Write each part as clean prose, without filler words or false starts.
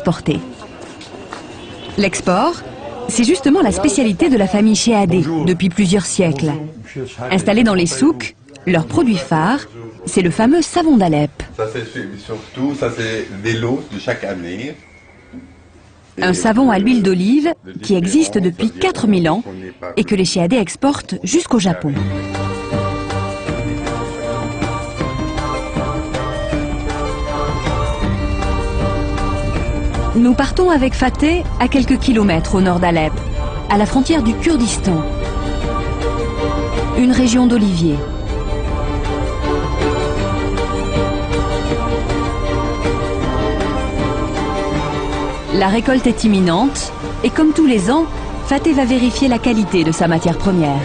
exporter. L'export, c'est justement la spécialité de la famille Chéadé depuis plusieurs siècles. Installés dans les souks, leur produit phare, c'est le fameux savon d'Alep. Ça c'est surtout, ça c'est des lots de chaque année. Un savon à l'huile d'olive qui existe depuis 4000 ans et que les Chéadé exportent jusqu'au Japon. Nous partons avec Fateh à quelques kilomètres au nord d'Alep, à la frontière du Kurdistan, une région d'oliviers. La récolte est imminente et comme tous les ans, Fateh va vérifier la qualité de sa matière première.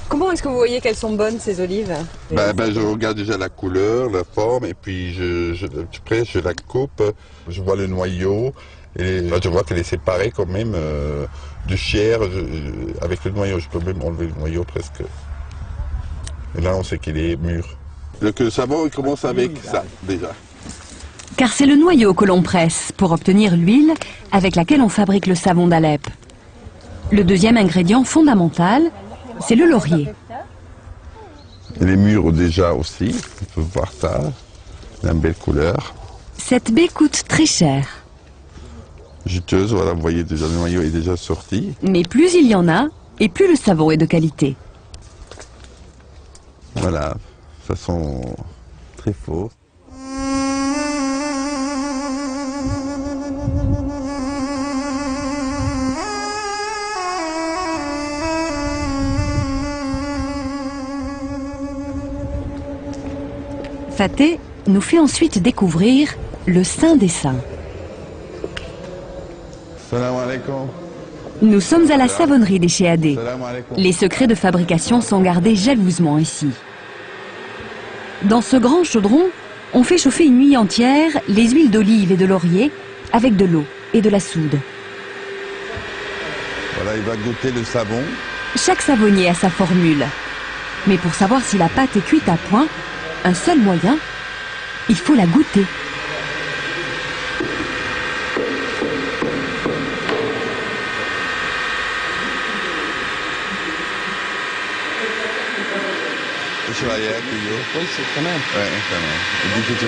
Comment est-ce que vous voyez qu'elles sont bonnes ces olives? Je regarde déjà la couleur, la forme, et puis après je la coupe, je vois le noyau, et là, je vois qu'elle est séparée quand même du chair avec le noyau. Je peux même enlever le noyau presque. Et là, on sait qu'il est mûr. Le savon, il commence avec ça, déjà. Car c'est le noyau que l'on presse pour obtenir l'huile avec laquelle on fabrique le savon d'Alep. Le deuxième ingrédient fondamental, c'est le laurier. Elle est mûre déjà aussi, on peut voir ça. Elle a une belle couleur. Cette baie coûte très cher. Juteuse, voilà, vous voyez déjà, le noyau est déjà sorti. Mais plus il y en a, et plus le savon est de qualité. Voilà, façon très forte. Fateh nous fait ensuite découvrir le Saint des Saints. Salam alaikum. Nous sommes à la savonnerie des Chéadé. Les secrets de fabrication sont gardés jalousement ici. Dans ce grand chaudron, on fait chauffer une nuit entière les huiles d'olive et de laurier avec de l'eau et de la soude. Voilà, il va goûter le savon. Chaque savonnier a sa formule. Mais pour savoir si la pâte est cuite à point, un seul moyen, il faut la goûter. كويس تمام. تمام. اديك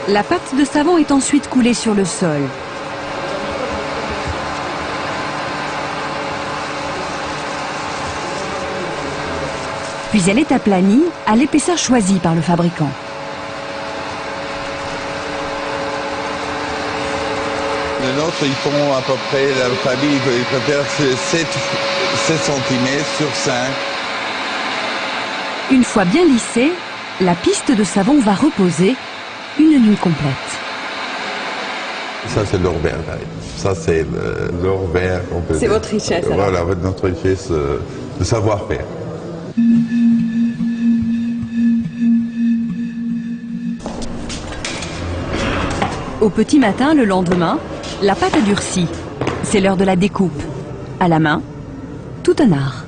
La pâte de savon est ensuite coulée sur le sol. Puis elle est aplanie à l'épaisseur choisie par le fabricant. Le nôtre, ils font à peu près, la famille, ils préfèrent 7 cm sur 5. Une fois bien lissée, la piste de savon va reposer une nuit complète. Ça, c'est l'or vert. Ça, c'est l'or vert. C'est votre richesse. Voilà, notre richesse de savoir-faire. Au petit matin, le lendemain, la pâte a durci. C'est l'heure de la découpe. À la main, tout un art.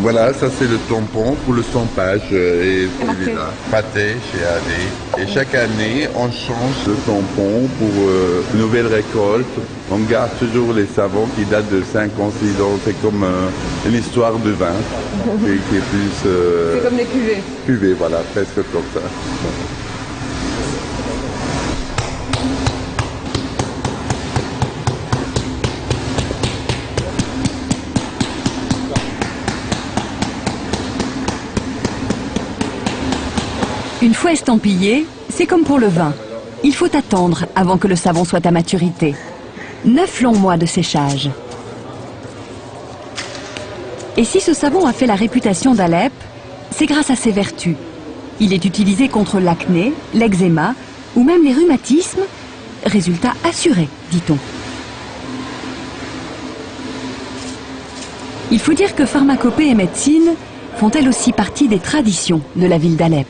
Voilà, ça c'est le tampon pour le stampage et celui-là, Fateh chez AD. Et chaque année, on change le tampon pour une nouvelle récolte. On garde toujours les savons qui datent de 5 ans, 6 ans. C'est comme une histoire de vin qui est plus... c'est comme les cuvées. Cuvées, voilà, presque comme ça. Une fois estampillé, c'est comme pour le vin. Il faut attendre avant que le savon soit à maturité. 9 longs mois de séchage. Et si ce savon a fait la réputation d'Alep, c'est grâce à ses vertus. Il est utilisé contre l'acné, l'eczéma ou même les rhumatismes. Résultat assuré, dit-on. Il faut dire que pharmacopée et médecine font elles aussi partie des traditions de la ville d'Alep.